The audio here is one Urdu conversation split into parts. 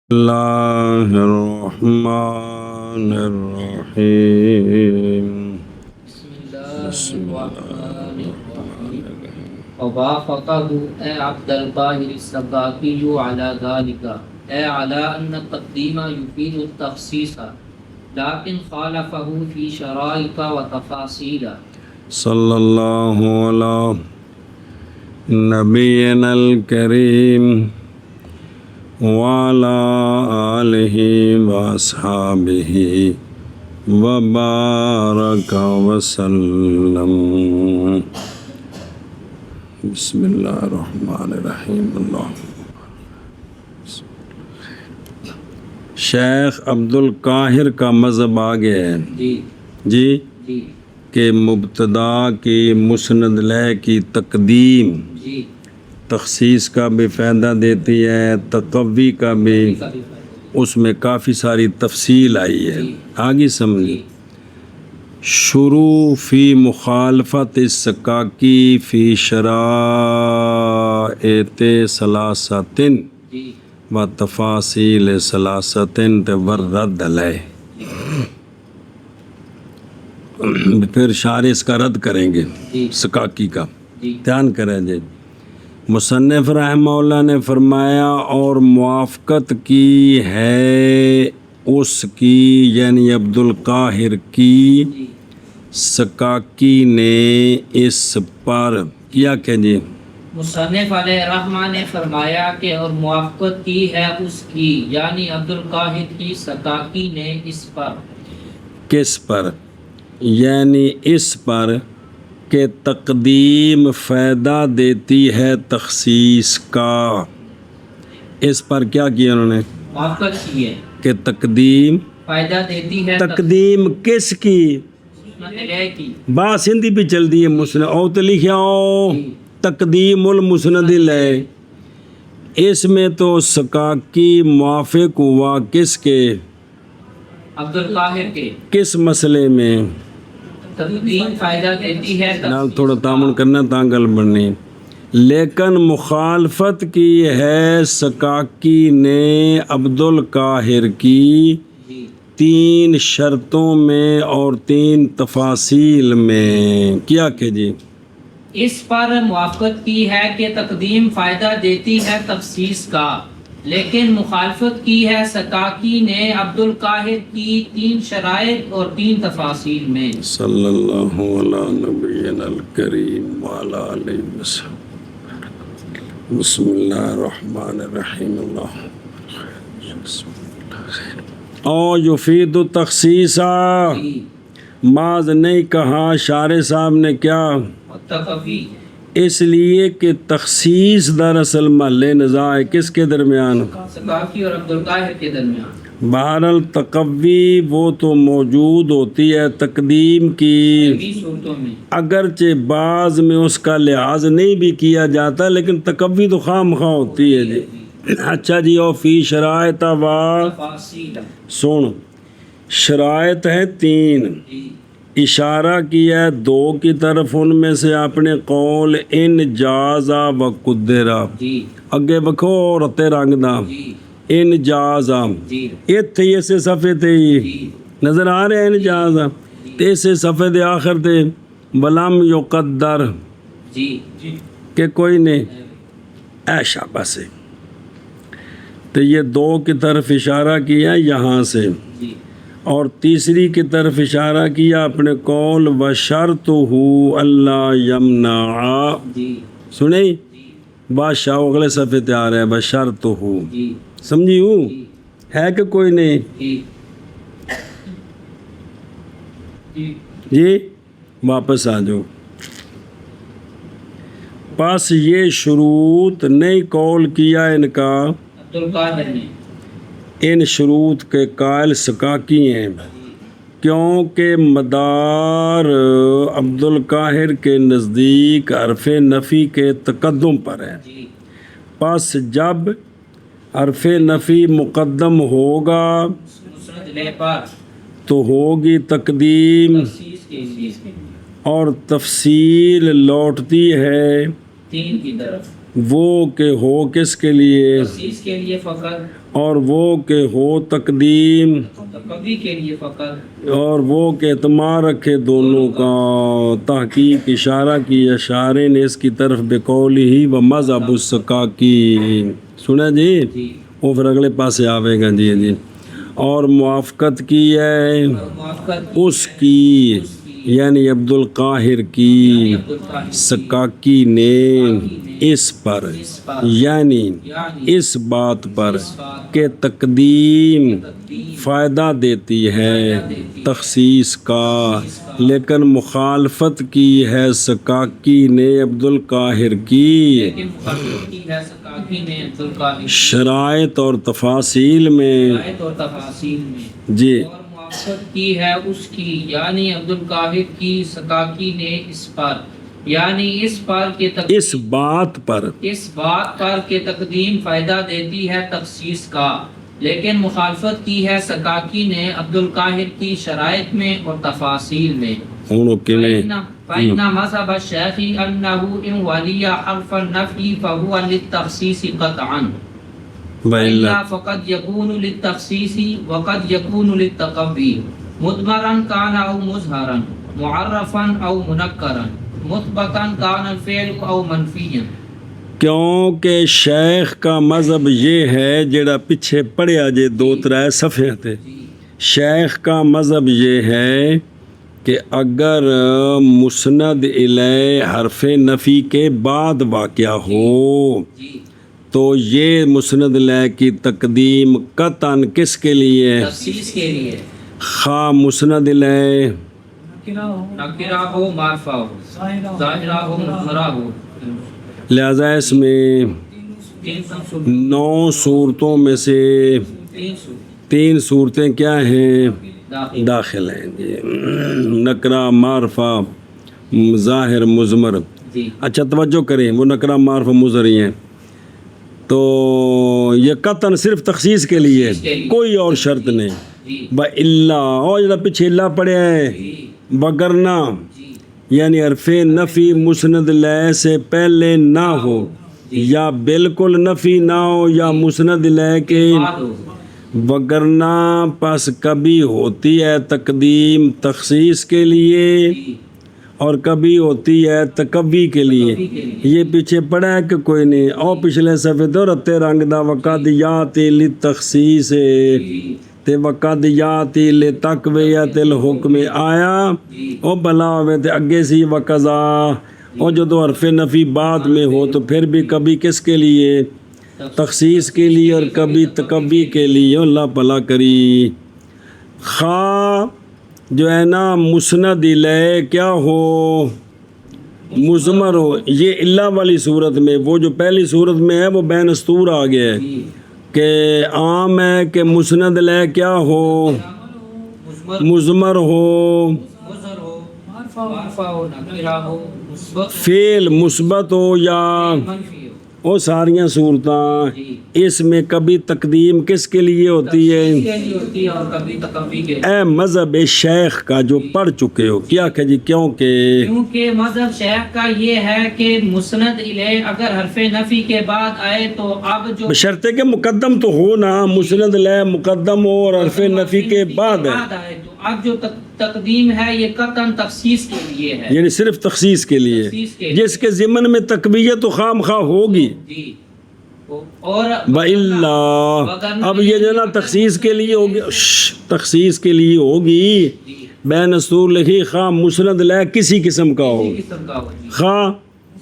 اللہ الرحمن الرحیم بسم اللہ الرحمن الرحیم ووافقه اے عبد القاهر السباقی على ذلك اے على ان التقدیم يفيد التخصيص لكن خالفه في شرائط وتفاصيل صلی اللہ علی نبینا الکریم وعلى آلہ واصحابہ وبارک وسلم۔ بسم اللہ الرحمن الرحیم۔ شیخ عبد القاہر کا مذہب آگے ہے جی کہ مبتدا کی مسند لے کی تقدیم تخصیص کا بھی فائدہ دیتی ہے، تقوی کا بھی، اس میں کافی ساری تفصیل آئی ہے، آگے سمجھیں۔ شروع فی مخالفت السکاکی فی شرائط ثلاثۃ و تفاصیل ثلاثۃ والرد علیہ۔ پھر شارح اس کا رد کریں گے سکاکی کا، دھیان کریں جی۔ مصنف رحمہ اللہ نے فرمایا اور موافقت کی ہے اس کی، یعنی عبد القاہر کی، سکاکی نے اس پر کیا کہ جی مصنف علیہ الرحمہ نے فرمایا کہ اور موافقت کی ہے اس کی، یعنی عبد القاہر کی سکاکی نے اس پر۔ کس پر؟ یعنی اس پر کہ تقدیم فائدہ دیتی ہے تخصیص کا۔ اس پر کیا کیا انہوں نے؟ موافقت کی ہے کہ تقدیم فائدہ دیتی ہے تقدیم کس کی؟ علیہ کی۔ با سندھی بھی چل دی ہے مسند او تو لکھا ہو تقدیم المسند لے، اس میں تو سکاکی موافق ہوا کس کے؟ عبد القاہر کے۔ کس مسئلے میں؟ تقدیم فائدہ دیتی ہے نال تھوڑا تعامل کرنا تا گل بننی، لیکن مخالفت کی ہے سکاکی نے عبد القاہر کی 3 شرطوں میں اور 3 تفاصیل میں۔ کیا کہ جی اس پر موافقت کی ہے کہ تقدیم فائدہ دیتی ہے تخصیص کا، لیکن مخالفت کی ہے سکاکی نے عبد القاہر کی 3 شرائط اور 3 تفاصیل میں۔ صلی اللہ علی نبینا الکریم وعلی آلہ وسلم۔ بسم اللہ الرحمن الرحیم۔ او یفید التخصیصہ، بعض نہیں کہا شارح صاحب نے کیا؟ متفقی، اس لیے کہ تخصیص دراصل محل نزاع ہے کس کے درمیان؟ سکاکی اور عبد القاہر کے درمیان۔ بہرحال تقوی وہ تو موجود ہوتی ہے تقدیم کی، صورتوں میں اگرچہ بعض میں اس کا لحاظ نہیں بھی کیا جاتا، لیکن تقوی تو خواہ مخواہ ہوتی ہے جی۔ اچھا جی، اور فی شرائط و تفاصیل۔ سن، شرائط ہے 3، اشارہ کیا ہے 2 کی طرف، ان میں سے اپنے قول ان جازا و قدرہ، اگے بکھو رتے رنگ دا ان جازا، اتھے اسے صفحے تے ہی نظر آ رہے ہیں ان جازا، تے اسے صفحے دے آخر تے ولم یقدر کہ کوئی نہیں اے شابہ سے، تو یہ 2 کی طرف اشارہ کیا یہاں سے، اور تیسری کی طرف اشارہ کیا اپنے قول وشرطہ اللہ یمنع، سنیں بادشاہ اگلے صفحے تے آ رہے ہیں بشرطہ، سمجھی ہوں ہے کہ کوئی نہیں جی؟ واپس آ جاؤ۔ پس یہ شروط نہیں قول کیا ان کا، عبد القاہر نے، ان شروط کے قائل سکاکی ہیں، کیونکہ مدار عبد القاہر کے نزدیک حرف نفی کے تقدم پر ہے، پس جب حرف نفی مقدم ہوگا تو ہوگی تقدیم، اور تفصیل لوٹتی ہے تین کی طرف، وہ کہ ہو کس کے لیے، تخصیص کے لیے فقط، اور وہ کہ ہو تقدیم، تقوی کے لیے فقط، اور وہ کہ اعتماد رکھے دونوں کا۔ تحقیق اشارہ کی اشارے نے اس کی طرف بقول ہی و مذہب السکاکی، سنا جی، جی، وہ پھر اگلے پاسے آوے گا جی جی، اور موافقت کی ہے موافقت اس کی، یعنی عبد القاہر کی، سکاکی نے اس پر، یعنی اس بات پر کہ تقدیم فائدہ دیتی ہے تخصیص کا، لیکن مخالفت کی ہے سکاکی نے عبد القاہر کی لیکن مخالفت کی ہے سکاکی نے عبد القاہر شرائط اور تفاصیل میں، آیت اور تفاصیل میں، جی، اور موافقت کی ہے اس کی، یعنی عبد القاہر کی، سکاکی نے اس پر، یعنی اس پر کہ اس بات پر، اس بات پر کہ تقدیم فائدہ دیتی ہے تخصیص کا، لیکن مخالفت کی ہے سکاکی نے عبد القاہر کی شرائط میں اور تفاصیل میں۔ ہوں کہ فَإِنَّ مَذْهَبَ الشَّيْخِ أَنَّهُ إِنْ وَلِيَ حَرْفَ النَّفْيِ فَهُوَ لِلتَّخْصِيصِ قَطْعًا، وَإِلَّا فَقَدْ يَكُونُ لِلتَّخْصِيصِ وَقَدْ يَكُونُ لِلتَّقَوِّي مُضْمَرًا كَانَ أَوْ مُظْهَرًا مُعَرَّفًا أَوْ مُنَكَّرًا مُثْبَتًا كَانَ الْفِعْلُ أَوْ مَنْفِيًّا۔ کیونکہ شیخ کا مذہب یہ ہے، جڑا پیچھے پڑھیا جے دو ترائے صفحے تے، شیخ کا مذہب یہ ہے کہ اگر مسند الیہ حرف نفی کے بعد واقعہ ہو تو یہ مسند الیہ کی تقدیم قطعاً کس کے لیے، تخصیص کے لیے، خواہ مسند الیہ نکرہ ہو، معرفہ ہو، ظاہرہ ہو، مظہرہ ہو۔ لہذا اس میں 9 صورتوں میں سے 3 صورتیں کیا ہیں، داخل ہیں جی، نکرہ، معرفہ، ظاہر، مضمر۔ اچھا توجہ کریں، وہ نکرہ، معرفہ، مضمر ہی ہیں، تو یہ قطعاً صرف تخصیص کے لیے، کوئی اور شرط نہیں۔ بَإِلَّا، اور جڑا پیچھے اللہ پڑھیا ہے، وگرنہ، یعنی حرف نفی مسند الیہ سے پہلے نہ ہو، یا بالکل نفی نہ ہو، یا مسند الیہ کے، وگرنہ پس کبھی ہوتی ہے تقدیم تخصیص کے لیے اور کبھی ہوتی ہے تقوی کے لیے۔ یہ پیچھے پڑا ہے کہ کوئی نہیں، اور پچھلے صفحے تو رتے رنگ دا وقت یاتی لتخصیص تے وقت یاتی لتقویت الحکم آیا، او بلا ہوئے تے اگے سی وقضا، اور جو دو حرف نفی بعد میں ہو تو پھر بھی کبھی کس کے لیے، تخصیص کے لیے، اور کبھی تقوی کے لیے۔ اللہ بھلا کری۔ خواہ جو ہے نا مسند الیہ کیا ہو، مضمر ہو، یہ اللہ والی صورت میں، وہ جو پہلی صورت میں ہے وہ بین استور آ گیا ہے کہ عام ہے کہ مسند الیہ کیا ہو، مضمر ہو، فعل مثبت ہو، یا وہ ساریاں صورتاں، اس میں کبھی تقدیم کس کے لیے ہوتی ہے، اے مذہب شیخ کا جو پڑھ چکے ہو، کیا کہ جی، کیونکہ مذہب شیخ کا یہ ہے کہ مسند الیہ اگر حرف نفی کے بعد آئے تو اب جو بشرط ہے کہ مقدم تو ہو نا، مسند الیہ مقدم ہو اور حرف نفی کے بعد ہے، تو اب جو تقدیم ہے یہ قطعاً تخصیص کے لیے ہے، یعنی صرف تخصیص کے لیے، جس کے ضمن میں تقویت و خام خواہ ہوگی۔ اور وَإِلَّا، اب یہ جو نا تخصیص کے لیے ہوگی، تخصیص کے لیے ہوگی، بین استور لکھی، خواہ مسند الیہ کسی قسم کا ہو، خواہ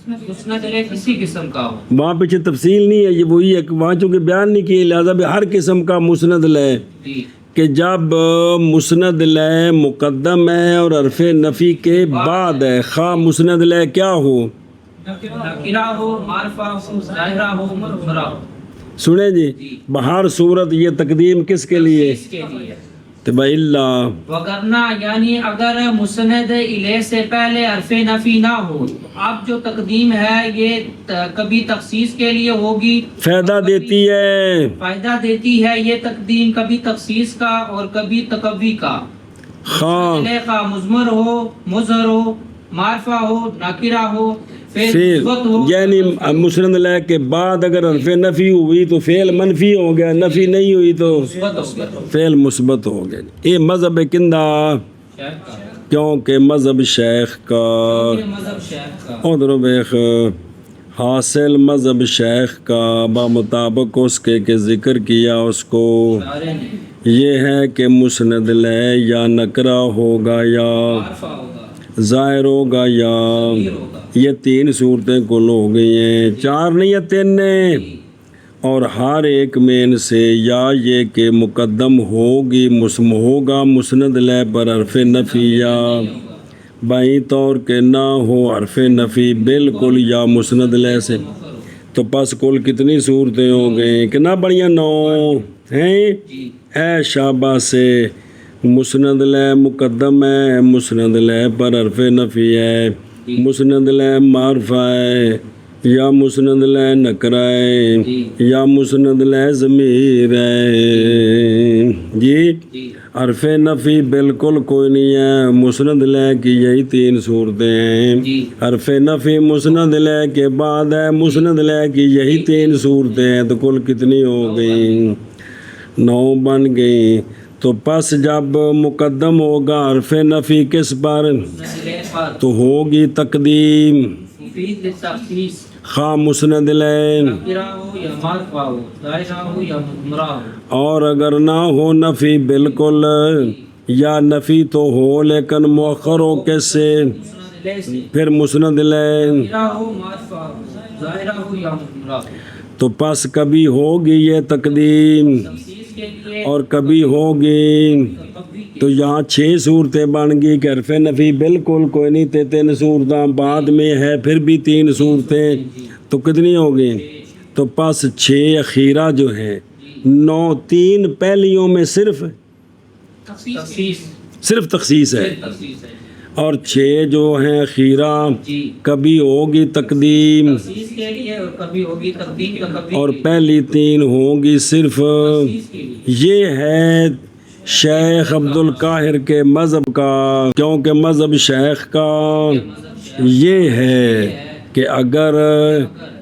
مسند الیہ کسی قسم کا ہو، وہاں پیچھے تفصیل نہیں ہے، یہ وہی ہے کہ وہاں چونکہ بیان نہیں کی، لہذا بھی ہر قسم کا مسند الیہ، کہ جب مسند الیہ مقدم ہے اور حرف نفی کے بعد ہے، خواہ مسند الیہ کیا ہو، نکرہ ہو، معرفہ ہو، ظاہرہ ہو، مظہرہ ہو۔ سنیں جی، بہر صورت یہ تقدیم کس کے لیے، وَإِلَّا، وگرنہ یعنی اگر مسند الیہ سے پہلے حرف نفی نہ ہو تو اب جو تقدیم ہے یہ کبھی تخصیص کے لیے ہوگی، فائدہ دیتی ہے، فائدہ دیتی ہے یہ تقدیم کبھی تخصیص کا اور کبھی تقوی کا، خواہ الیہ کا مضمر ہو، مظہر ہو، معرفہ ہو نکرہ ہو فعل فعل مثبت ہو یعنی مسند لے کے بعد اگر حرف نفی ہوئی تو فعل منفی ہو گیا، نفی نہیں ہوئی تو مثبت ہو گیا فعل مثبت ہو گیا۔ یہ مذہب کندہ شیخ کا کیونکہ مذہب شیخ کا یہ مذہب شیخ کا ادھر بیخ حاصل مذہب شیخ کا بمطابق اس کے ذکر کیا اس کو سارے نے یہ ہے کہ مسند لے یا نکرہ ہوگا یا معرفہ ہوگا ظاہر ہوگا یا ضمیر ہوگا یہ تین صورتیں کل ہو گئی ہیں، چار نہیں یا تین نے، اور ہر ایک میں ان سے یا یہ کہ مقدم ہوگی ہوگا مسند لے پر حرف نفی یا بائیں طور کے نہ ہو حرف نفی بالکل یا مسند لے سے، تو پس کل کتنی صورتیں ہو گئیں کہ نہ بڑھیا 9 ہیں۔ جی اے شابہ سے مسند لے مقدم ہے، مسند لے پر حرف نفی ہے، مسند لے معرفہ ہے، یا مسند لے نکرہ ہے، یا مسند لے ضمیر ہے۔ جی جی حرف نفی بالکل کوئی نہیں ہے، مسند لے کی یہی تین صورتیں ہیں۔ جی حرف نفی مسند لے کے بعد ہے، مسند لے کی یہی تین صورتیں ہیں، تو کل کتنی ہو گئیں؟ 9 بن گئی۔ تو پس جب مقدم ہوگا حرف نفی کس پر مسئلے پر تو ہوگی تقدیم مفید تخصیص خواہ مسند لے، نکرہ ہو یا معرفہ ہو ظاہرہ ہو یا مضمرہ ہو اور اگر نہ ہو نفی بالکل یا نفی تو ہو لیکن مؤخر ہو کس سے مسند لے سے پھر مسند لے، نکرہ ہو معرفہ ہو ظاہرہ ہو یا مضمرہ ہو تو پس کبھی ہوگی یہ تقدیم تخصیص کے لیے اور کبھی ہوگی، تقوی کے تو یہاں 6 صورتیں بن گئی کہ حرف نفی بالکل کوئی نہیں تھے، 3 صورتیں بعد میں ہے، پھر بھی 3 صورتیں، تو کتنی ہو گئی؟ تو پس 6 اخیرہ جو ہیں 9 3 پہلیوں میں صرف تخصیص تخصیص ہے، تخصیص ہے اور 6 جو ہیں اخیرہ جی کبھی ہوگی تقدیم تخصیص کے لیے اور کبھی ہوگی تقدیم تو کبھی اور پہلی 3 ہوگی صرف۔ تخصیص کے لیے یہ ہے شیخ عبد القاہر کے مذہب کا، کیونکہ مذہب شیخ کا یہ ہے کہ اگر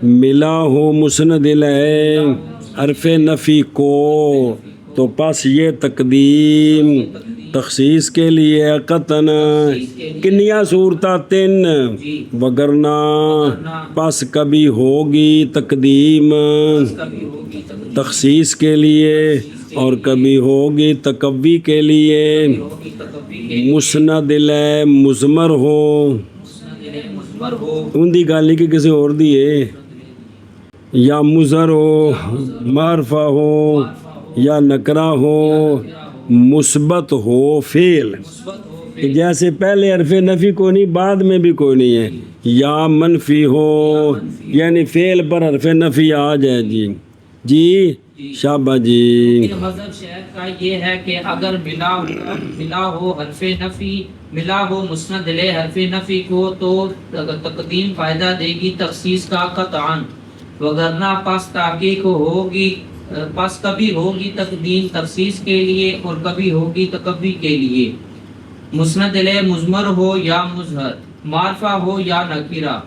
ملا ہو مسند لے حرف نفی کو تو پس یہ تقدیم تخصیص کے لیے قطن کنیا صورتہ 3 وگرنہ پس کبھی ہوگی تقدیم کبھی ہوگی تقدیم تخصیص کے لیے اور کبھی ہوگی تقوی کے لیے، ہوگی تقوی کے مسند لے مضمر ہو، مسند لے مضمر ہو ان دی گالی کی کسی اور دیئے، یا مضر ہو معرفہ ہو یا نکرہ ہو مثبت ہو فعل، مثبت ہو کہ جیسے پہلے حرف نفی کوئی نہیں بعد میں بھی کوئی نہیں ہے، یا منفی ہو یعنی فعل پر حرف نفی آ جائے۔ جی جی شابہ جی یہ مذہب شیخ کا یہ ہے کہ اگر ملا ہو حرف نفی ملا ہو مسند لے حرف نفی کو تو تقدیم فائدہ دے گی تخصیص کا قطعاً، وگرنہ پس تحقیق ہوگی، پس کبھی ہوگی تقدیم تخصیص کے لیے اور کبھی ہوگی تقوی کے لیے، مسند لے مضمر ہو یا مظہر، معرفہ ہو یا نکرہ،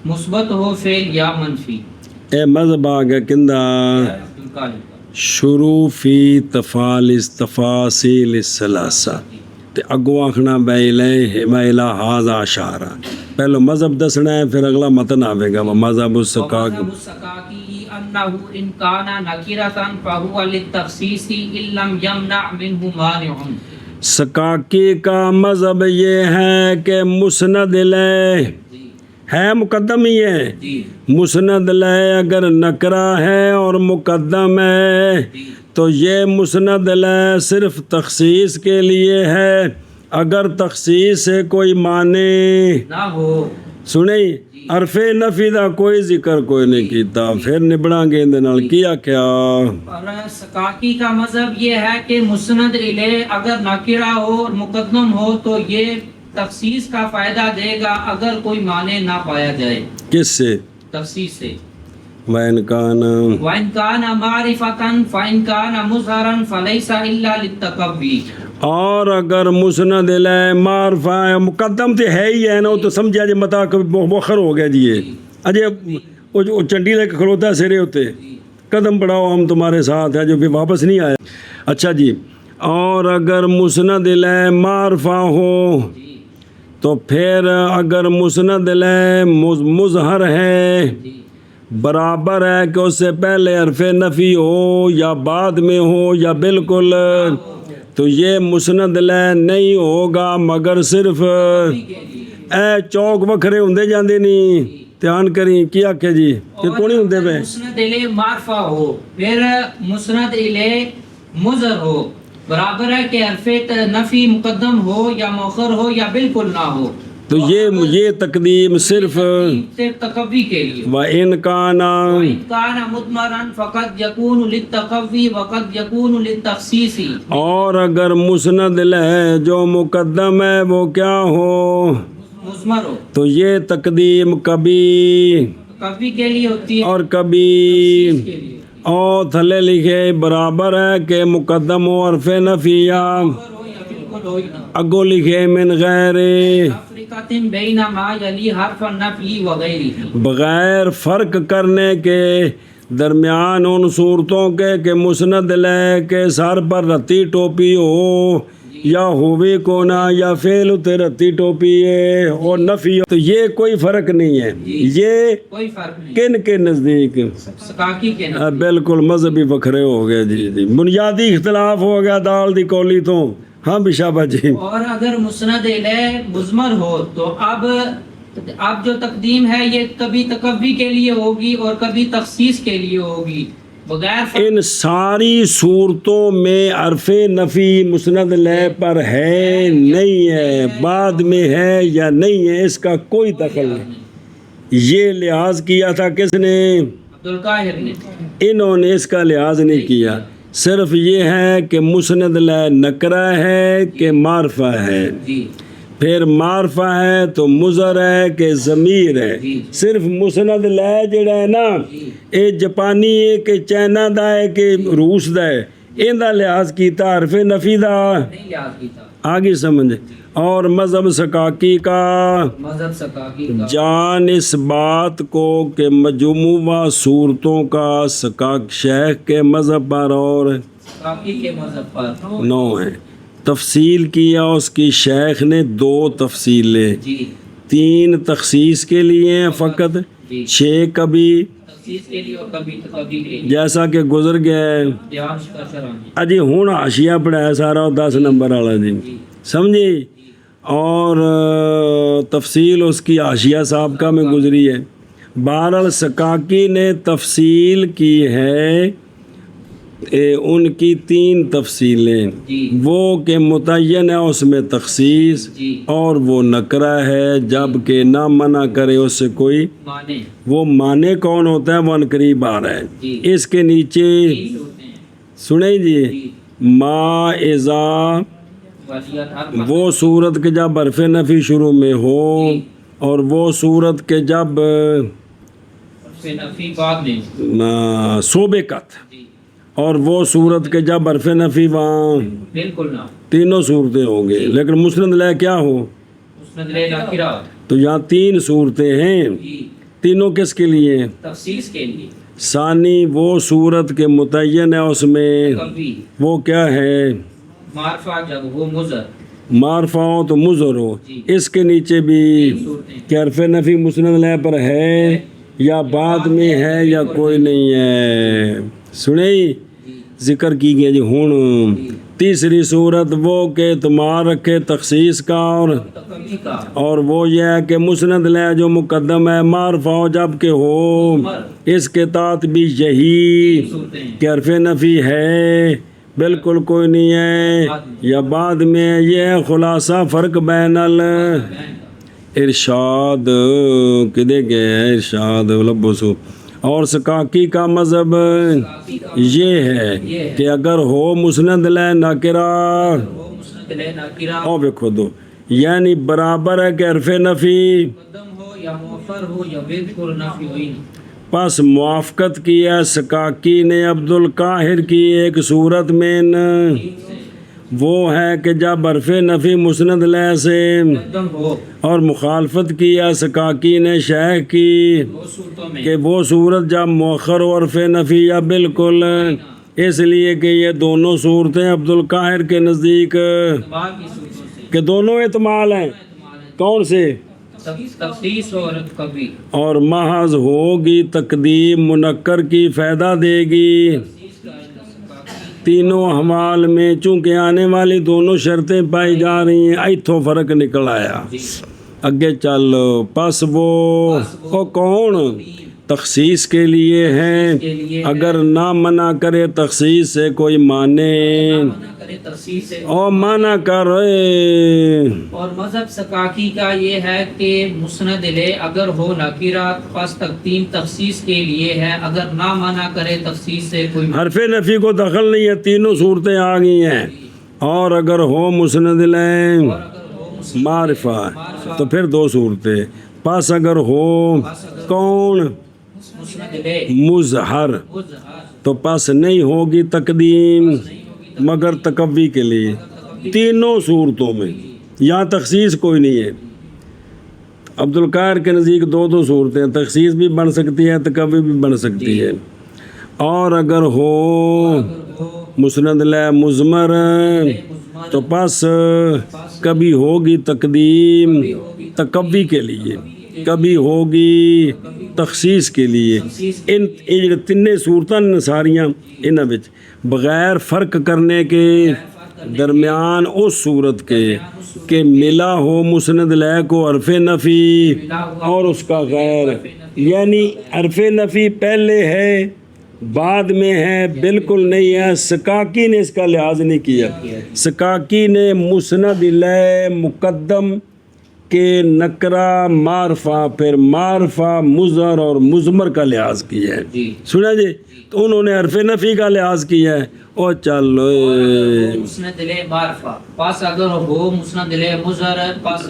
مثبت ہو فعل یا منفی۔ اے مذہب آگا کندہ شروع فی تفاصیل الثلاثہ تے اگو آخنا بیلہ حاضہ اشارہ، پہلو مذہب دسنا ہے پھر اگلا متن آوے گا مذہب السقاق۔ ومذهب السقاقي أنه إن كان نكرة فهو للتخصيص إن لم يمنع منه مانع۔ سقاقی کا مذہب یہ ہے کہ مسند لے ہے مقدم ہی ہے، جی مسند لے اگر نکرہ ہے اور مقدم ہے تو یہ مسند لے صرف تخصیص کے لیے ہے، اگر تخصیص سے کوئی معنی نہ ہو سنیں حرف نفی دا کوئی ذکر کوئی نہیں کیتا، پھر نبڑاں گے اندے نال کیا کیا؟ اور سقاقی کا مذہب یہ ہے کہ مسند الیہ اگر نکرہ ہو اور مقدم ہو تو یہ تخصیص کا فائدہ دے گا اگر کوئی معنی نہ پایا جائے کس سے؟ تخصیص سے۔ وَإِنْ كَانَ وَإِنْ كَانَ مَعْرِفَةً فَإِنْ كَانَ مُظْهَرًا فَلَيْسَ إِلَّا لِلتَّقَوِّي۔ اور اگر مسند علیہ معرفہ ہے، مقدم تو ہے ہی ہے نا، وہ تو سمجھا جی متا مؤخر ہو گیا جی یہ اجے وہ چنڈی لے کے کھلوتا ہے سرے ہوتے قدم بڑھاؤ ہم تمہارے ساتھ ہیں جو بھی واپس نہیں آیا. اچھا جی، اور اگر مسند علیہ معرفہ ہو تو پھر اگر مسند علیہ مظہر ہے، برابر ہے کہ اس سے پہلے حرف نفی ہو یا بعد میں ہو یا بالکل، تو یہ مسند علیہ نہیں ہوگا مگر صرف اے چوک وکھرے ہوندے جاندے نہیں، دھیان کریں کیا کہ جی کہ کون ہی ہوندے پہ. مسند علیہ معرفہ ہو پھر مسند علیہ مظہر ہو، برابر ہے کہ حرف نفی مقدم ہو یا مؤخر ہو یا بالکل نہ ہو، تو یہ تقدیم صرف تقوی کے لیے. وَإِنْ كَانَ وَإِنْ كَانَ مُضْمَرًا فَقَدْ يَكُونُ لِلتَّقَوِّي وَقَدْ يَكُونُ لِلتَّخْصِيصِ. اور اگر مسند علیہ جو مقدم ہے وہ کیا ہو مضمر ہو تو یہ تقدیم کبھی تقوی کے لیے ہوتی ہے اور کبھی اس کے لیے. اور تھلے لکھے برابر ہے کہ مقدم ہو حرف نفی یا مؤخر ہو یا بالکل ہو ہی نہ. اگو لکھے من غیر تفریقۃ بین ما یلی حرف النفی وغیرہ، بغیر فرق کرنے کے درمیان ان صورتوں کے کہ مسند علیہ کے سر پر رتی ٹوپی ہو یا ہووی کو نہ یا فعل تے رتی ٹوپی ہے اور نفی ہو، تو یہ کوئی فرق نہیں ہے. یہ کوئی فرق نہیں. کن کے نزدیک سکاکی کے نام. بالکل مذہبی وکھرے ہو گئے جی جی بنیادی اختلاف ہو گیا دال دی کولی تو. ہاں بشابہ جی. اور اگر مسند علیہ مضمر ہو تو اب جو تقدیم ہے یہ کبھی تقوی کے لیے ہوگی اور کبھی تخصیص کے لیے ہوگی بغیر فرق. ان ساری صورتوں میں حرف نفی مسند علیہ پر ہے نہیں ہے، بعد میں ہے یا نہیں ہے، اس کا کوئی دخل نہیں. یہ لحاظ کیا تھا کس نے؟ عبدالقاہر نے. انہوں نے اس کا لحاظ نہیں کیا، صرف یہ ہے کہ مسند علیہ نکرہ ہے کہ معرفہ ہے. جی پھر معرفہ ہے تو مضر ہے کہ ضمیر ہے. صرف مسند علیہ جڑا ہے نا اے جاپانی ہے کہ چائنا دا ہے کہ روس دا ہے، ان دا لحاظ کیتا حرف نفی دا نہیں لحاظ کیتا. آگے سمجھے. اور مذہب سکاکی کا مذہب سکاکی کا جان اس بات کو کہ مجموعہ صورتوں کا سکاک شیخ کے مذہب پر اور سکاکی کے مذہب پر نو ہے. تفصیل کیا اس کی شیخ نے 2 تفصیلیں، جی 3 تخصیص کے لیے ہیں فقط، 6 کبھی تخصیص کے لیے اور کبھی تقوی کے لیے. جیسا کہ گزر گیا ہے. بیان کا شرح اجی ہوں حاشیہ پڑھایا سارا 10 نمبر والا جی سمجھے. اور تفصیل اس کی حاشیہ صاحب کا میں گزری ہے. بہرحال سکاکی نے تفصیل کی ہے ان کی 3 تفصیلیں، وہ کہ متعین ہے اس میں تخصیص اور وہ نکرہ ہے جب کہ نہ منع کرے اس سے کوئی مانے. وہ معنی کون ہوتا ہے وہ عنقریب آ رہا ہے. اس کے نیچے سنیں جی ما اذا وہ صورت کے جب حرف نفی شروع میں ہو اور وہ صورت کے جب سوبقت اور وہ صورت کے جب حرف نفی وہاں بالکل نہ. تینوں صورتیں ہوں گے لیکن مسند علیہ کیا ہو مسند علیہ نکرہ. تو یہاں 3 صورتیں ہیں، تینوں کس کے لیے؟ تخصیص کے لیے. ثانی وہ صورت کے متعین ہے اس میں، کبھی وہ کیا ہے؟ معرفہ جب وہ مضر معرفہ ہو تو مضر ہو. اس کے نیچے بھی کہ حرف نفی مسند علیہ پر ہے یا بعد میں ہے یا کوئی نہیں ہے. سنیں ذکر کی گیا جی. ہوں تیسری صورت وہ کہ تمہار رکھے تخصیص کا اور وہ یہ ہے کہ مسند علیہ جو مقدم ہے معرفہ ہو جب کہ ہو اس کے تحت بھی یہی کہ حرف نفی ہے بالکل کوئی نہیں ہے یا بعد میں. یہ خلاصہ فرق بین ارشاد کدے گئے ہے ارشاد لبسو. اور سکاکی کا مذہب یہ ہے کہ اگر ہو مسند علیہ نکرہ او بکھو دو یعنی برابر ہے کہ حرف نفی پس موافقت کی ہے سکاکی نے عبدالقاہر کی ایک صورت میں وہ ہے کہ جب حرف نفی مسند لے سے مقدم ہو اور مخالفت کی یا سکاکی نے شیخ کی دو صورتوں میں کہ وہ صورت جب مؤخر و حرف نفی یا بالکل، اس لیے کہ یہ دونوں صورتیں عبدالقاہر کے نزدیک اعتبار کی صورتوں سے کہ دونوں احتمال ہیں. کون سے؟ تخصیص اور کبھی اور محض ہوگی تقدیم منکر کی فائدہ دے گی تینوں احوال میں، چونکہ آنے والی دونوں شرطیں پائی جا رہی ہیں. ایتھوں فرق نکل آیا. اگے چل. پس وہ کون تخصیص کے لیے ہیں، اگر نہ منع کرے تخصیص سے کوئی مانے منع کرے تخصیص سے اور منع کرے. اور مذہب سکاکی کا یہ ہے کہ مسند لے اگر ہو نکرات پس تقدیم تخصیص کے لیے ہے، اگر نہ منع کرے تخصیص سے کوئی حرف نفی کو دخل نہیں ہے، تینوں صورتیں آ گئی ہیں. اور اگر ہو مسند لیں اور اگر ہو معرفہ تو پھر دو صورتیں. پس اگر ہو کون مسند لے مظہر مظہر تو پس نہیں ہوگی تقدیم مگر تکوی کے لیے تینوں صورتوں میں. یہاں تخصیص کوئی نہیں ہے. عبدالقاہر کے نزدیک دو صورتیں، تخصیص بھی بن سکتی ہے، تکوی بھی بن سکتی ہے. اور اگر ہو مسند لے مضمر تو پس کبھی ہوگی تقدیم تکوی کے لیے، کبھی ہوگی تخصیص کے لیے. ان تینوں صورتاں ساریاں انہاں وچ بغیر فرق کرنے کے درمیان اس صورت کے کہ ملا ہو مسند لے کو حرف نفی اور اس کا غیر، یعنی حرف نفی پہلے ہے بعد میں ہے بالکل نہیں ہے. سکاکی نے اس کا لحاظ نہیں کیا. سکاکی نے مسند لے مقدم کہ نکرہ معرفہ پھر معرفہ مظہر اور مضمر کا لحاظ کیا ہے. سنا جی؟ تو انہوں نے حرف نفی کا لحاظ کیا ہے. او چلو مسند لے معرفہ پس اگر ہو مسند لے مظہر پس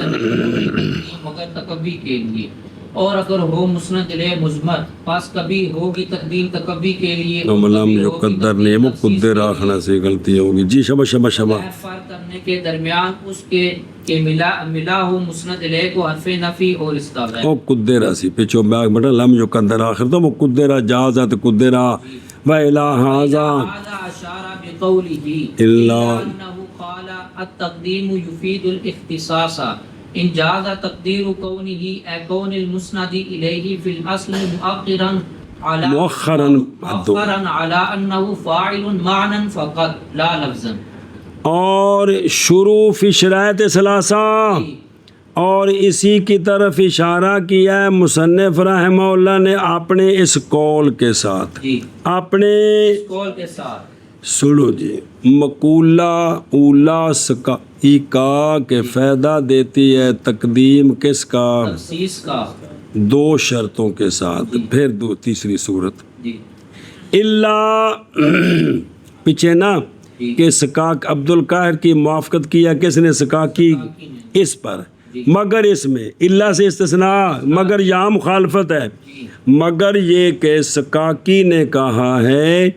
مگر تکوی کے لیے، اور اگر ہو مسند لے مضمر پس کبھی ہوگی تقدیم تکوی کے لیے. لم یقدر نہیں مقدر آخنا سے غلطی ہوگی. جی شبہ فرق کرنے کے درمیان اس کے کہ ملا ہو مسند لے کو حرف نفی اور اس کا غیر. او قدرہ سی پچھو بیاگ بٹا لم یقدر آخر تو وہ قدرہ جازت قدرہ و الہ ھذا اشارہ بقولہ الا انه قال التقدیم یفید الاختصاص ان جاز تقدیر کونہ اے کون المسند الیہ فی الاصل مؤخرا علی انه فاعل معنی فقط لا لفظا. اور شروع فی شرائط ثلاثہ اور اسی کی طرف اشارہ کیا ہے مصنف رحمہ اللہ نے اپنے اس قول کے ساتھ اپنے قول کے ساتھ. سنو جی. مقولہ اولا سکائی کا کہ فائدہ دیتی ہے تقدیم کس کا؟ تخصیص کا. دو شرطوں کے ساتھ. پھر تیسری صورت اللہ پیچھے نا کہ سکاک عبدالقاہر کی موافقت کیا کس نے؟ سکاکی اس پر، مگر اس میں اللہ سے استثناء، مگر یہاں مخالفت ہے. مگر یہ کہ سکاکی نے کہا ہے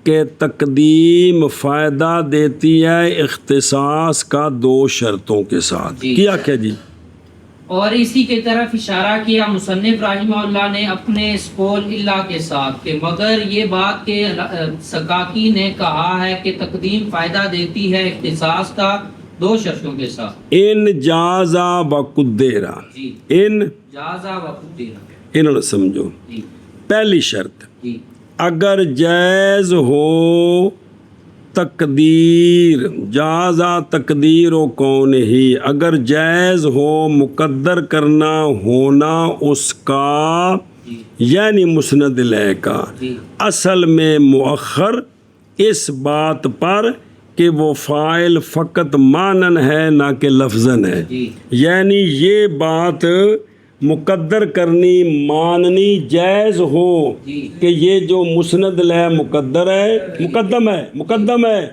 کہ تقدیم فائدہ دیتی ہے اختصاص کا دو شرطوں کے ساتھ. کیا کیا جی؟ اور اسی کی طرف اشارہ کیا مصنف رحمہ اللہ نے اپنے اس قول اللہ کے ساتھ کہ مگر یہ بات کہ سکاکی نے کہا ہے کہ تقدیم فائدہ دیتی ہے اختصاص کا دو شرطوں کے ساتھ. ان جازا و قدرہ. ان جازا و قدرہ انہوں نے سمجھو. پہلی شرط اگر جائز ہو تقدیر، جازا تقدیر و کون ہی، اگر جائز ہو مقدر کرنا ہونا اس کا یعنی مسند لے کا اصل میں مؤخر اس بات پر کہ وہ فاعل فقط مانن ہے نہ کہ لفظن ہے. یعنی یہ بات مقدر کرنی ماننی جائز ہو کہ یہ جو مسند لے مقدر ہے مقدم ہے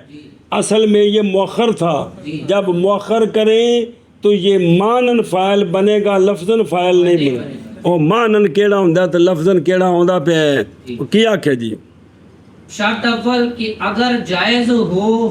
اصل میں یہ مؤخر تھا. جب مؤخر کریں تو یہ مانن فاعل بنے گا، لفظن فاعل نہیں بنے. اور مانن کیڑا ہوندا تو لفظن کیڑا ہوندا پہ کیا کیا جی؟ شرط اول کہ اگر جائز ہو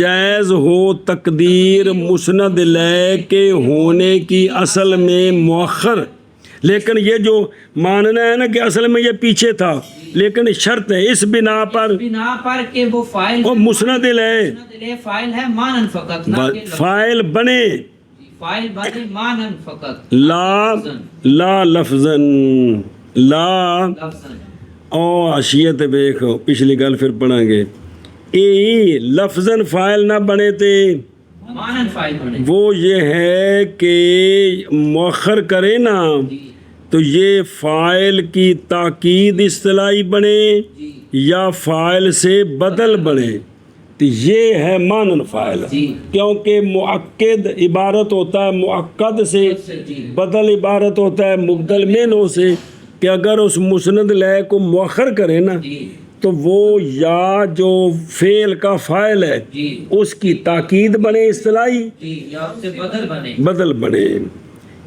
جائز ہو تقدیر مسند لے کے ہونے کی اصل میں مؤخر، لیکن یہ جو ماننا ہے نا کہ اصل میں یہ پیچھے تھا، لیکن شرط ہے اس بنا پر بنا پر کہ وہ فائل وہ مسند لے فائل ہے مانن فقط، نہ کہ لفظ۔ فائل بنے فائل بنے مانن فقط، لا لا لفظن لا لفظاً۔ او اشیت دیکھو پچھلی گل پھر پڑھیں گے، اے لفظن فائل نہ بنے تھے، مانن فائل بنے۔ وہ یہ ہے کہ مؤخر کرے نا جی تو یہ فائل کی تاکید اصطلاحی بنے جی یا فائل سے بدل بنے، تو یہ ہے مانن فائل، جی کیونکہ مؤکد عبارت ہوتا ہے مؤکد سے، جی بدل عبارت ہوتا ہے مبدل منہ سے، کہ اگر اس مسند لے کو مؤخر کرے نا جی تو وہ یا جو فعل کا فاعل ہے جی اس کی تاکید بنے اصطلاحی، جی یا اس سے بدل بنے۔ بدل بنے،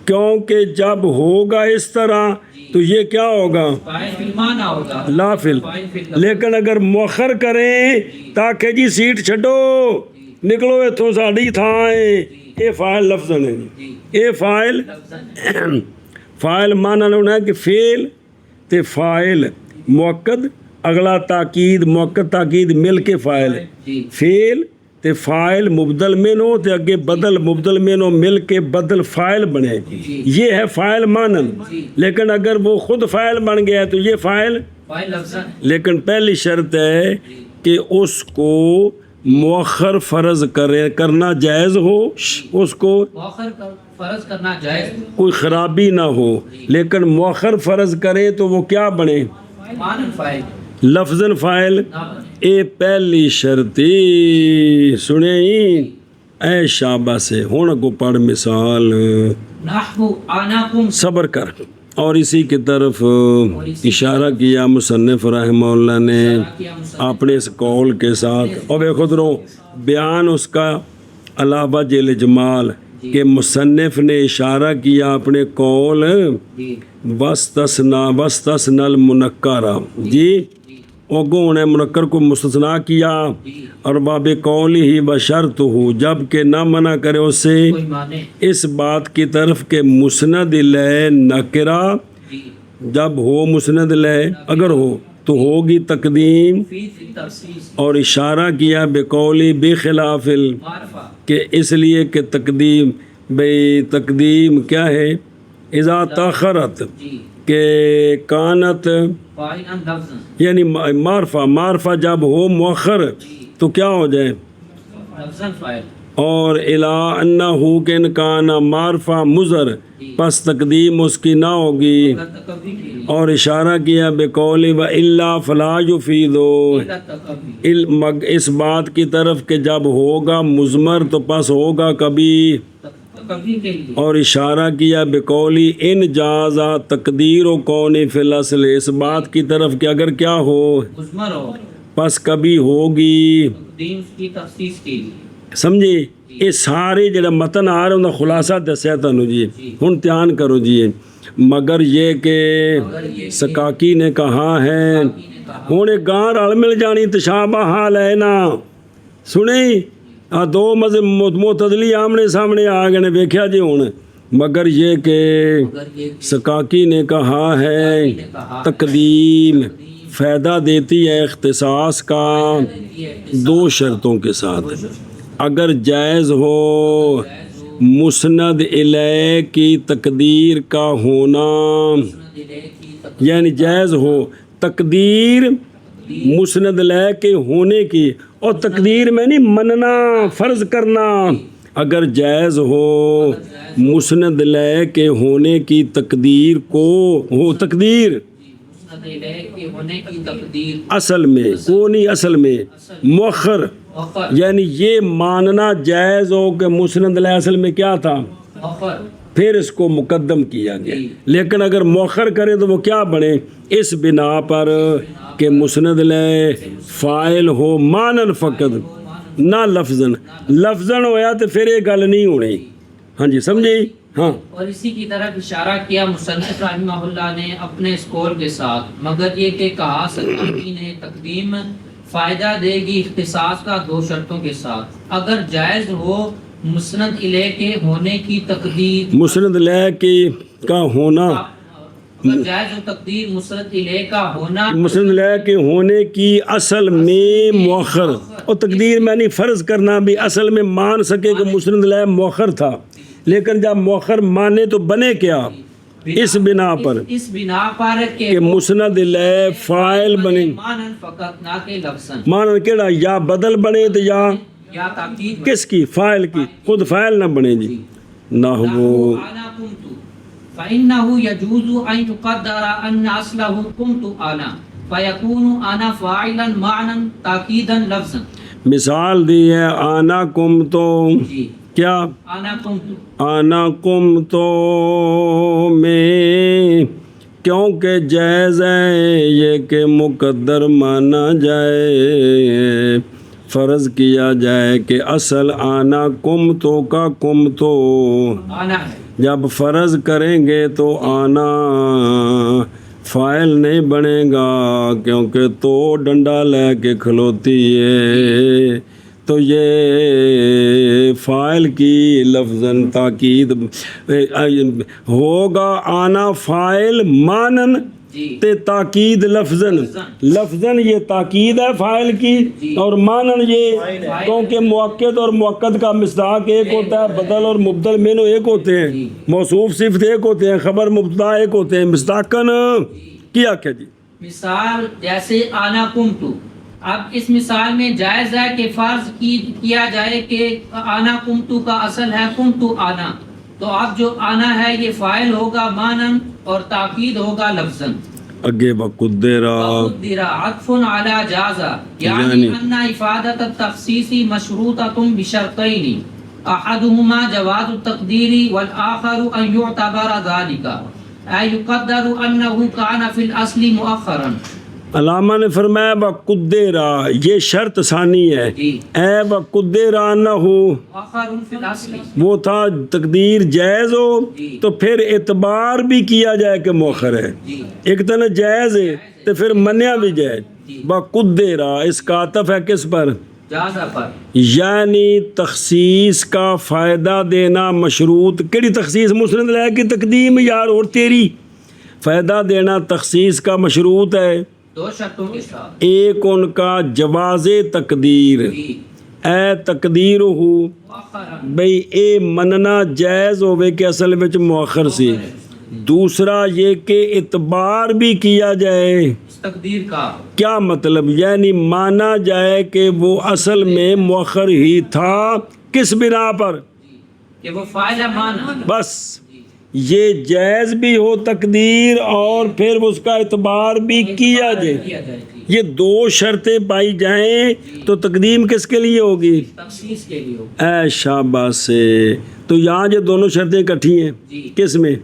کیونکہ جب ہوگا اس طرح تو یہ کیا ہوگا فائل فی المعنی ہوگا، لافل، فائل فی اللفظ۔ لیکن اگر مؤخر کریں تاکہ جی سیٹ چھڈو نکلو اتوں ساڈی تھاں ہے، یہ فاعل لفظ ہے، جی یہ فاعل لفظاً۔ فاعل معنی ہونا ہے کہ فعل تے فاعل مؤکد، اگلا تاکید مؤکد تاکید مل کے فاعل، جی فعل تے فاعل مبدل منو تے اگے بدل مبدل منو مل کے بدل فاعل بنے، جی یہ ہے فاعل مانن۔ جی لیکن اگر وہ خود فاعل بن گیا ہے تو یہ فاعل، فائل لفظاً۔ لیکن پہلی شرط ہے کہ اس کو مؤخر فرض کرنا جائز ہو، اس کو مؤخر فرض کرنا جائز، کوئی خرابی نہ ہو، لیکن مؤخر فرض کرے تو وہ کیا بنے مانن فائل لفظاً فاعل۔ نہ بنے۔ اے پہلی شرطی سنے ہی اے شابہ سے، ہن کو پڑھ مثال، نحو آناکم صبر کر، اور اسی کی طرف اشارہ کیا مصنف رحمہ اللہ نے اپنے اس قول کے ساتھ، اور بے خود رو بیان اس کا علاوہ جل جمال کہ مصنف نے اشارہ کیا اپنے قول جی وستثنا المنکرہ، جی اگوں نے منکر کو مستثنا کیا، اور باب قول ہی بشرط ہو، جب کہ نہ منع کرے اس سے کوئی مانے، اس بات کی طرف کہ مسند لے نکرہ، جی جب ہو مسند لے اگر ہو تو ہوگی تقدیم، فی تفسیس اور اشارہ کیا بقولی بخلاف معرفہ، کہ اس لیے کہ تقدیم بھئی تقدیم کیا ہے اذا تاخرت، جی کہ کانت فائلاً لفظاً، یعنی معرفہ جب ہو مؤخر تو کیا ہو جائے، لفظاً فائل، اور الا انہو کہ ان کان معرفہ مضر، پس تقدیم اس کی نہ ہوگی، اگر تکبی کے لیے، اور اشارہ کیا بقولی و الا فلا یفیدو، الا تکبی، اس بات کی طرف کہ جب ہوگا مضمر تو پس ہوگا کبھی، تکبی کے لیے، اور اشارہ کیا بقولی ان جازا تقدیر و کونی فی الاصل، اس بات کی طرف کہ اگر کیا ہو مضمر ہو، پس کبھی ہوگی، تقدیم کی تفسیس کے لیے، سمجھے، یہ سارے جڑا متن آ رہا ان کا خلاصہ دسیا تانوں جی، ہن دھیان کرو جی، مگر یہ کہ سکاکی نے کہا ہے ہن ایک گاں رل مل جانی تشابہ حال ہے نا، سنیں دو مذہب معتدلی آمنے سامنے آ گئے نے، ویکھیا جی ہن مگر یہ کہ اگر یہ سکاکی نے کہا ہے تقدیم فائدہ دیتی ہے اختصاص کا دو شرطوں کے ساتھ، اگر جائز ہو مسند الیہ کی تقدیر کا ہونا، یعنی جائز ہو تقدیر مسند لے کے ہونے کی، اور تقدیر میں نہیں مننا فرض کرنا، اگر جائز ہو مسند لے کے ہونے کی تقدیر کو ہو، تقدیر مسند الیہ کے ہونے کی تقدیر اصل میں کونی اصل میں مؤخر، مؤخر، یعنی یہ ماننا جائز ہو کہ مسند لے اصل میں کیا تھا، مؤخر، پھر اس کو مقدم کیا گیا، لیکن اگر مؤخر کرے تو وہ کیا بنے، اس بنا پر کہ مسند لے فاعل ہو مانن فقط نہ لفظن، لفظن ہویا تو پھر یہ گل نہیں ہونی، ہاں جی سمجھے، ہاں اور اسی کی طرف اشارہ کیا مصنف رحمہ اللہ نے اپنے اس قول کے ساتھ، مگر یہ کہ کہا سکاکی نے تقدیم فائدہ دے گی اختصاص کا دو شرطوں کے ساتھ. اگر جائز ہو مسند الیہ کے ہونے کی تقدیر، مسند لے کے کا ہونا، اگر جائز ہو تقدیر مسند الیہ کا ہونا، مسند لے کے ہونے کی اصل میں مؤخر، اور تقدیر میں نہیں فرض کرنا بھی اصل میں مان سکے کہ مسند لے مؤخر تھا، لیکن جب مؤخر مانے تو بنے کیا اس بنا پر اس بنا پر کہ مسند لے فاعل بنے، مانن فقط نہ کہ لفظاً، مانن کیڑا یا بدل بنے تو یا تاکید کس کی، فاعل کی، خود فاعل نہ بنے جی. نحو انا قمت فانه يجوز ان يقدر ان اصله قمت انا فيكون انا فاعلا معنى تاکیدا لفظا. مثال دی ہے آنا کم تو جی کیا، انا قمت، آنا کم تو میں کیونکہ جائز ہے یہ کہ مقدر مانا جائے، فرض کیا جائے کہ اصل آنا کم تو کا کم تو، انا ہے جب فرض کریں گے تو آنا فاعل نہیں بنے گا کیونکہ تو ڈنڈا لے کے کھلوتی ہے، تو یہ فاعل کی لفظاً تاکید ہوگا، آنا فاعل مانن جی تے تاکید لفظاً، لفظاً یہ تاکید ہے فاعل کی، اور مانن یہ کیونکہ مؤکد اور مؤکد کا مصداق ایک ہوتا ہے، بدل اور مبدل مینو ایک ہوتے ہیں، موصوف صفت ایک ہوتے ہیں، خبر مبتدا ایک ہوتے ہیں، مصداقاً کیا کیا جی. مثال جیسے آنا قمت، اب اس مثال میں جائز ہے کہ فرض کیا جائے کہ آنا قمت کا اصل ہے قمت آنا، تو اب جو آنا ہے یہ فاعل ہوگا مانن اور تاکید ہوگا لفظاً. اگے وقدرا وقدر عطف على جاز یعنی ان افادۃ التخصیص مشروطۃ بشرطین احدهما جواز التقدیر والآخر ان يعتبر ذلك اي يقدر انه كان في الاصل مؤخرا. علامہ نے فرمایا وقدرا، یہ شرط ثانی ہے، اے وقدرا نہ ہو، مؤخر فی الاصل، وہ تھا تقدیر جائز ہو تو پھر اعتبار بھی کیا جائے کہ مؤخر ہے، ایک طرح جائز ہے تو پھر منیا بھی جائے. وقدرا اس کا عطف ہے کس پر، جازہ پر، یعنی تخصیص کا فائدہ دینا مشروط، کیڑی تخصیص مسند لے کی تقدیم یار اور تیری، فائدہ دینا تخصیص کا مشروط ہے دو شرطوں کے ساتھ. ایک ان کا جواز تقدیر، اے تقدیر ہو مؤخرا بھئی اے مننا جائز ہوئے کہ اصل وچ مؤخر سی، دوسرا یہ کہ اعتبار بھی کیا جائے اس تقدیر کا، کیا مطلب، یعنی مانا جائے کہ وہ اصل میں مؤخر ہی تھا، کس بنا پر کہ وہ فاعل ہے مانا، بس یہ جائز بھی ہو تقدیر اور پھر اس کا اعتبار بھی کیا جائے، کیا جائے جی یہ دو شرطیں پائی جائیں تو تقدیم کس کے لیے ہوگی، تخصیص کے لیے ہو. اے شاباش سے. تو یہاں جو دونوں شرطیں اکٹھی ہیں کس میں،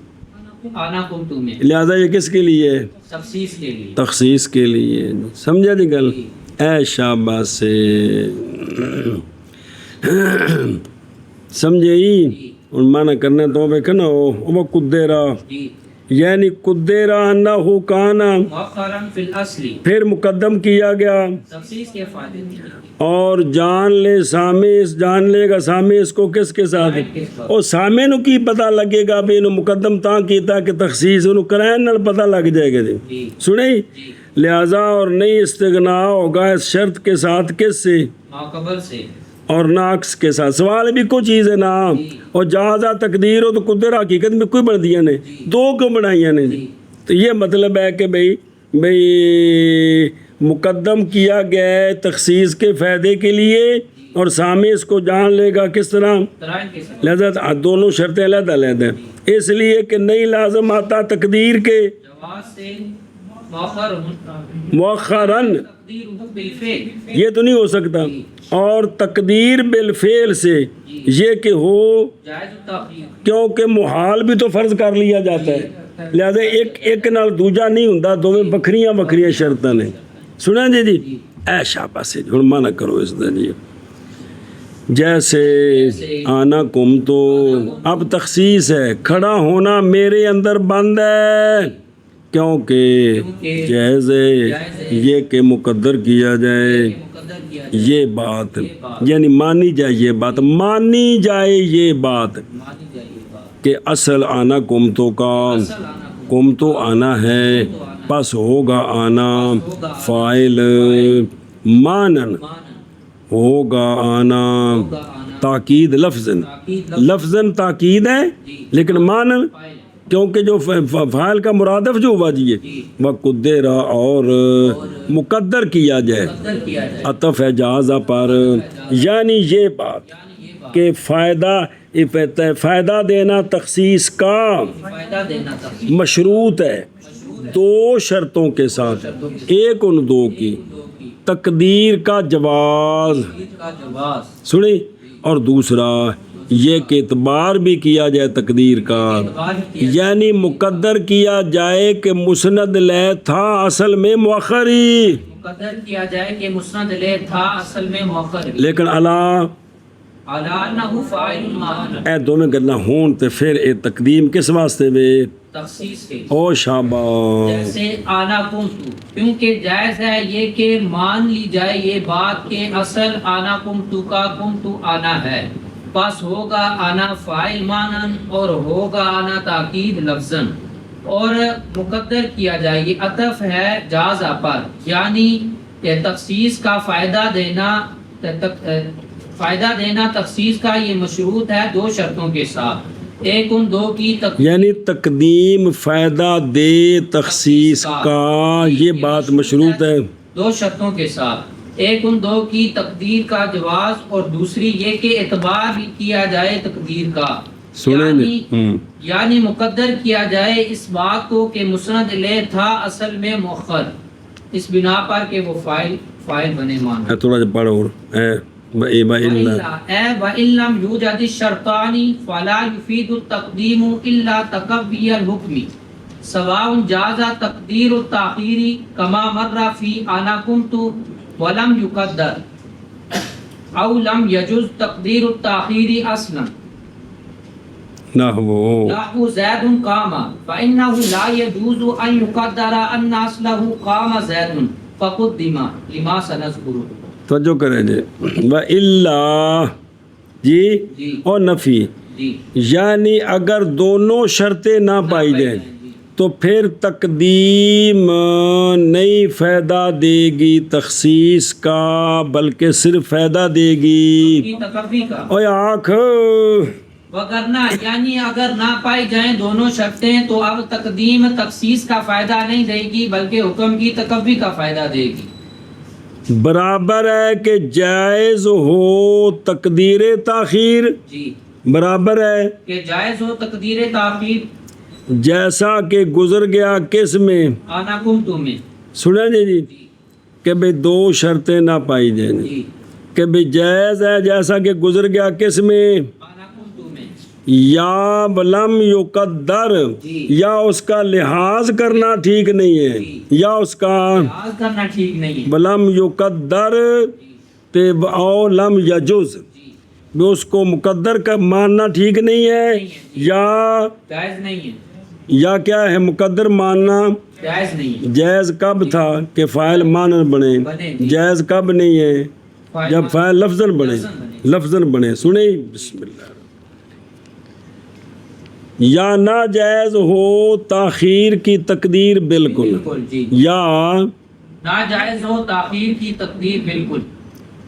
آنا قمت میں، لہذا یہ کس کے لیے ہے، تخصیص کے لیے. تخصیص کے لیے. سمجھا جی گل، اے شاباش سے. سمجھے ہی اور مانا کرنا تو نا وہ قدرا، یعنی قدرا انہ کانا، مؤخرا فی الاصل، پھر مقدم کیا گیا، تخصیص کے فائدے دیے. اور جان لے سامع، جان لے گا سامع اس کو کس کے ساتھ، اور سامع نو کی پتہ لگے گا بھی انہوں مقدم تاں کیتا کہ تخصیص انہوں کرائن نال پتہ لگ جائے گا جی. سنیں لہذا اور نہیں استغنا ہوگا اس شرط کے ساتھ کس سے، ماقبل سے، اور ناقص کے ساتھ. سوال بھی کوئی چیز ہے نا، اور جہازہ تقدیر ہو تو قدر حقیقت میں کوئی بن دیا نے، دو کیوں بنائیاں نے جی. تو یہ مطلب ہے کہ بھئی مقدم کیا گیا ہے تخصیص کے فائدے کے لیے، اور سامع اس کو جان لے گا کس طرح، قرائن کے ساتھ، لہذا دونوں شرطیں علیحدہ علیحدہ ہیں، اس لیے کہ نہیں لازم آتا تقدیر کے جواز سے مؤخر مؤخراً، تقدیر بالفعل، یہ تو نہیں ہو سکتا، اور تقدیر بالفعل سے یہ کہ ہو، جائز التاخیر، کیونکہ محال بھی تو فرض کر لیا جاتا ہے، لہذا ایک نال دوجا نہیں ہوندا، دونوں بکھریاں بکھریاں شرطاں نے. سنا جی اے شاباش سے ہن مانا کرو اس دا جی. جیسے آنا کم تو اب تخصیص ہے، کھڑا ہونا میرے اندر بند ہے، کیونکہ کیونکہ جائز ہے جائز ہے یہ کہ مقدر کیا جائے مقدر کیا جائے یہ بات، یہ بات، یعنی مانی جائے یہ بات، مانی جائے یہ بات مانی جائے یہ بات کہ اصل آنا کمتوں کا، اصل آنا کم تو آنا ہے، پس ہوگا آنا فاعل، مانن مانن ہوگا آنا ہوگا آنا تاکید لفظن، تاکید لفظن تاکید ہے جی لیکن مانن فاعل کیونکہ جو فاعل کا مرادف جو ہوا جی جی وہ قدرہ اور مقدر کیا جائے، مقدر کیا جائے عطف ہے جازہ پر، یعنی یہ بات یعنی یہ بات کہ فائدہ دینا تخصیص کا فائدہ دینا تھا مشروط ہے دو شرطوں کے ساتھ، ایک ان دو کی تقدیر کا جواز کا جواز سنی، اور دوسرا یہ کہ اعتبار بھی کیا جائے تقدیر کا، یعنی مقدر کیا جائے کہ مسند لے تھا اصل میں مؤخری، مقدر کیا جائے کہ مسند لے تھا اصل میں مؤخر لیکن اللہ علانہ فاعل معنی اے دونوں گلا ہون تے پھر اے تقدیم کس واسطے وے تخصیص کے او شاباش، جیسے آنا کنتو، کیونکہ جائز ہے یہ کہ مان لی جائے یہ بات کہ اصل آنا کنتو کا کنتو آنا ہے، پس ہوگا آنا فاعل مانن اور ہوگا آنا تاکید لفظن، اور مقدر کیا جائے یہ عطف ہے جازہ پر، یعنی یہ تخصیص کا فائدہ دینا تخصیص کا یہ مشروط ہے دو شرطوں کے ساتھ، ایک ان دو کی یعنی تقدیم فائدہ دے تخصیص کا یہ بات مشروط ہے دو شرطوں کے ساتھ، ایک ان دو کی تقدیر کا جواز اور دوسری یہ کہ اعتبار بھی کیا جائے تقدیر کا، سنیں یعنی مقدر کیا جائے اس بات کو کہ مسند لے تھا اصل میں مؤخر، اس بنا پر کہ وہ فاعل بنے مانا تھوڑا جا پڑھ اور وَإِن لَّمْ يُوجَدِ الشَّرْطَانِ فَلَا يُفِيدُ التَّقْدِيمُ إِلَّا تَقَوِّيَ الْحُكْمِ سَوَاءٌ جَازَ تَقْدِيرُ التَّأْخِيرِ كَمَا مَرَّ فِي أَنَا كُنتُ وَلَمْ يُقَدَّرْ أَوْ لَمْ يَجُزْ تَقْدِيرُ التَّأْخِيرِ أَصْلًا نحو زید قام فإنه لا يجوز أن يقدر أن أصله قام زید فقدم لما سنذكر. توجہ کریں جی وَإِلَّا جی اور نفی، یعنی اگر دونوں شرطیں نہ پائی جائیں تو پھر تقدیم نہیں فائدہ دے گی تخصیص کا بلکہ صرف فائدہ دے گی اوے آنکھ وگرنہ یعنی اگر نہ پائی جائیں دونوں شرطیں تو اب تقدیم تخصیص کا فائدہ نہیں دے گی بلکہ حکم کی تکوی کا فائدہ دے گی، برابر ہے کہ جائز ہو تقدیر تاخیر، جی برابر ہے کہ جائز ہو تقدیر تاخیر جیسا کہ گزر گیا کس میں آنا کنتو میں، سنیں جی کہ بھئی دو شرطیں نہ پائی جائیں جی کہ بھئی جائز ہے جیسا کہ گزر گیا کس میں آنا کنتو میں، یا لم یقدر جی یا اس کا لحاظ کرنا ٹھیک نہیں ہے یا اس کا لحاظ کرنا ٹھیک نہیں ہے، بلم یقدر تے او لم یجوز بھی اس کو مقدر کا ماننا ٹھیک نہیں ہے یا جائز نہیں ہے، یا کیا ہے مقدر ماننا جائز نہیں ہے، جائز کب تھا کہ فاعل مانن بنے، جائز کب نہیں ہے جب فاعل لفظن بنے، لفظن بنے. سنیں بسم اللہ یا ناجائز ہو تاخیر کی تقدیر بالکل بالکل جی یا ناجائز ہو تاخیر کی تقدیر بالکل،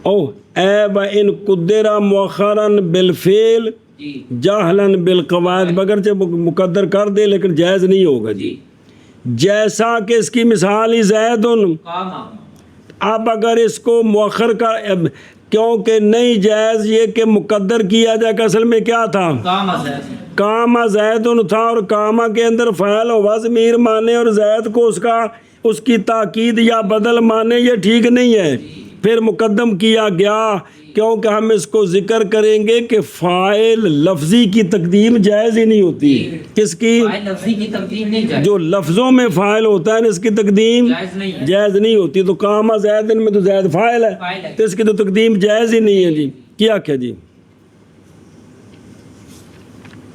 او اے و ان قدرہ مؤخراً بالفعل جی جاہلاً بالقواعد بگرچہ مقدر کر دے لیکن جائز نہیں ہوگا جی، جیسا کہ اس کی مثال ہی زیدن، قاما اب اگر اس کو مؤخر کا کیونکہ نہیں جائز یہ کہ مقدر کیا جائے کہ اصل میں کیا تھا قاما زید، کاما زیدن تھا اور کاما کے اندر فعل و ضمیر مانے اور زید کو اس کی تاکید یا بدل مانے یہ ٹھیک نہیں ہے، پھر مقدم کیا گیا کیونکہ ہم اس کو ذکر کریں گے کہ فاعل لفظی کی تقدیم جائز ہی نہیں ہوتی، کس کی فاعل لفظی کی تقدیم نہیں جائز، جو لفظوں میں فاعل ہوتا ہے اس کی تقدیم جائز نہیں ہے، جائز نہیں ہوتی. تو کاما زیدن میں تو زید فاعل ہے تو اس کی تو تقدیم جائز ہی نہیں ہے جی. کیا جی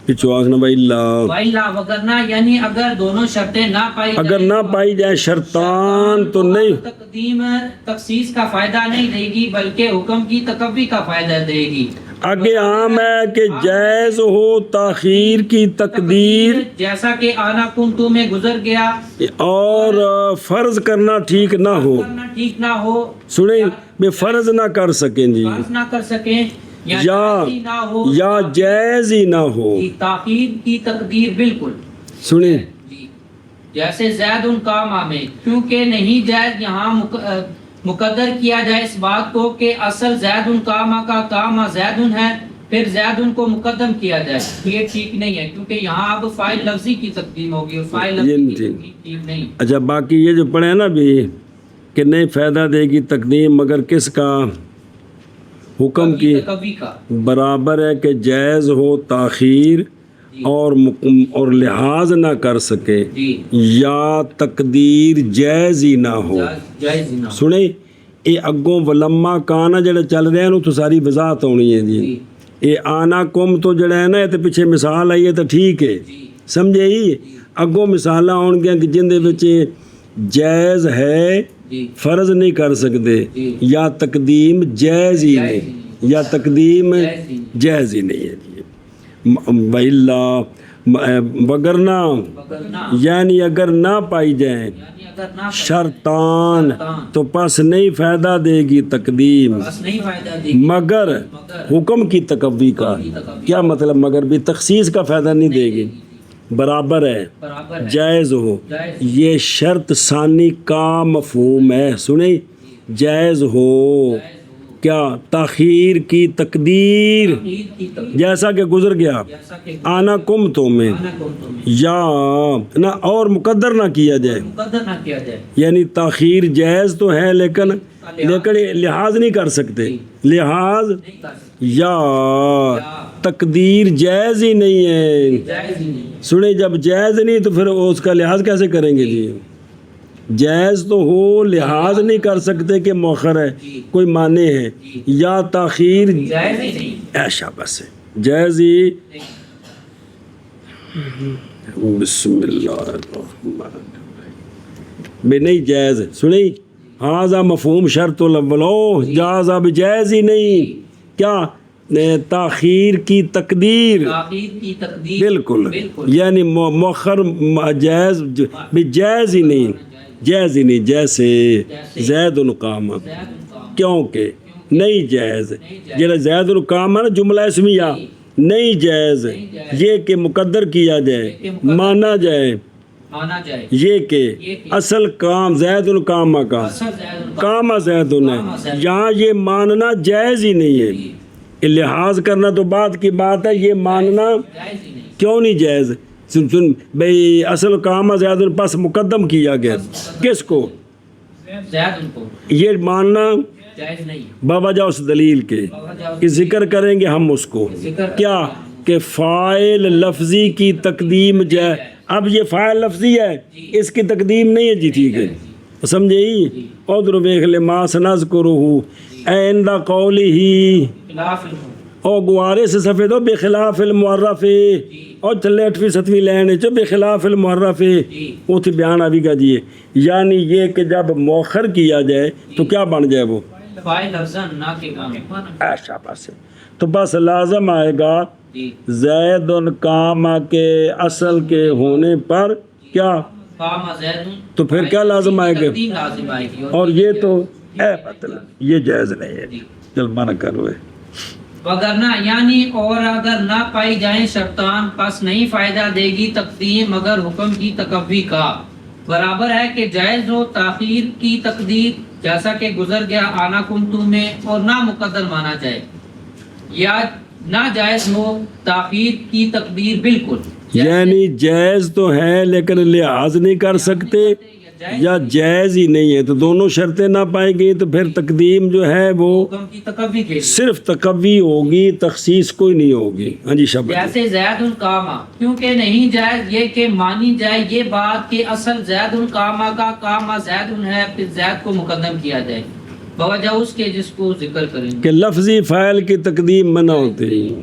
پچھو آخنا بھائی لا وَإِلَّا وگرنہ یعنی اگر دونوں شرطیں نہ پائی اگر نہ پائی جائے شرطان تو نہیں تقدیم تخصیص کا فائدہ نہیں دے گی بلکہ حکم کی تکوی کا فائدہ دے گی. آگے عام ہے کہ جائز ہو تاخیر کی تقدیر جیسا کہ آنا کنتو میں گزر گیا اور فرض کرنا ٹھیک نہ ہو. کرنا ٹھیک نہ ہو سنیں بے فرض نہ کر سکیں جی فرض نہ کر سکیں یا یا جائز ہی نہ ہو یا جائز ہی نہ ہو. تاخیر کی تقدیر بالکل سنیں جی جیسے زید ان کاما میں کیونکہ نہیں جائز یہاں مقدر کیا جائے اس بات کو کہ اصل زید ان کاما کا کاما زید ان ہے پھر زید ان کو مقدم کیا جائے. یہ ٹھیک نہیں ہے کیونکہ یہاں اب فاعل لفظی کی تقدیم ہوگی اور فاعل لفظی کی ٹھیک نہیں. اچھا باقی یہ جو پڑھے ہیں نا بھی کہ نہیں فائدہ دے گی تقدیم مگر کس کا حکم کی تکوی کا برابر ہے کہ جائز ہو تاخیر اور لحاظ نہ کر سکے جی یا تقدیر جائز ہی نہ ہو. جائز ہی نہ ہو. سنے یہ اگوں ولما کانا جڑے چل رہے ہیں تو ساری وضاحت ہونی ہے جی. یہ آنا کم تو جڑا ہے نا یہ تو پیچھے مثال آئی ہے تو ٹھیک ہے سمجھے ہی. اگوں مثال آن گیا کہ جن دے وچ جائز ہے فرض نہیں کر سکتے یا تقدیم جائز ہی نہیں یا تقدیم جائز ہی نہیں ہے جی. وگرنہ یعنی اگر نہ پائی جائیں شرطان تو پس نہیں فائدہ دے گی تقدیم مگر حکم کی تکوی کا. کیا مطلب مگر بھی تخصیص کا فائدہ نہیں دے گی برابر ہے جائز ہو. یہ شرط ثانی کا مفہوم ہے. سنیں جائز ہو کیا تاخیر کی تقدیر جیسا کہ گزر گیا آنا کم تو میں یا نہ اور مقدر نہ کیا جائے یعنی تاخیر جائز تو ہے لیکن لحاظ نہیں کر سکتے لحاظ یا تقدیر جائز ہی نہیں ہے. سنیں جب جائز نہیں تو پھر اس کا لحاظ کیسے کریں گے جی. جائز تو ہو لحاظ نہیں کر سکتے کہ مؤخر ہے کوئی معنی ہے یا تاخیر ایسا بس ہے جائز ہی. بسم اللہ الرحمن الرحیم بے نہیں جائز. سنیں ہاذا مفہوم شرط الاولو جازا بجائز ہی نہیں کیا تاخیر کی تقدیر بالکل یعنی مؤخر جائز بجائز ہی نہیں جائز ہی نہیں جیسے زید القامہ کیونکہ نہیں جائز جڑا زید القامہ نا جملہ اسمیہ نہیں جائز یہ کہ مقدر کیا جائے مانا جائے یہ کہ اصل کام زید القامہ کا کامہ زید ہے یہاں یہ ماننا جائز ہی نہیں ہے. لحاظ کرنا تو بات کی بات ہے یہ ماننا کیوں نہیں جائز. سن بھئی اصل کام زیاد پاس مقدم کیا گیا کس کو یہ ماننا بوجہ اس دلیل کے کہ ذکر کریں گے ہم اس کو کیا کہ فاعل لفظی کی تقدیم جائے. اب یہ فاعل لفظی ہے اس کی تقدیم نہیں ہے جی ٹھیک ہے سمجھے ہی. ادھر ویکھ لے ما سنذکرہ عند قولہ اور گوارے سے صفحے دو بخلاف المعرف اور چلے 8ویں 7ویں لائن چ بخلاف المعرف وہ تھی بیان آوی گا جی. یعنی یہ کہ جب مؤخر کیا جائے تو کیا بن جائے وہ ایسا بس تو بس لازم آئے گا زید کام کے اصل کے ہونے پر کیا تو پھر کیا لازم آئے گا اور یہ تو اے مطلب یہ جائز نہیں ہے. چل منع کرو وگرنہ یعنی اور اگر نہ پائی جائیں شرطان پس نہیں فائدہ دے گی تقدیم مگر حکم کی تکوی کا. برابر ہے کہ جائز ہو تاخیر کی تقدیر جیسا کہ گزر گیا آنا کنتو میں اور نہ مقدر مانا جائے یا نہ جائز ہو تاخیر کی تقدیر بالکل یعنی جائز تو ہے لیکن لحاظ نہیں کر سکتے یا جائز ہی نہیں ہے تو دونوں شرطیں نہ پائیں گی تو پھر تقدیم جو ہے وہ صرف تکوی ہوگی تخصیص کوئی نہیں ہوگی. ہاں جی شبہ جیسے زید القامہ کیونکہ نہیں جائز یہ کہ مانی جائے یہ بات کہ اصل زید القامہ کا کامہ زید ہے پھر زید کو مقدم کیا جائے بوجہ اس کے جس کو ذکر کریں کہ لفظی فاعل کی تقدیم منع ہوتی ہے.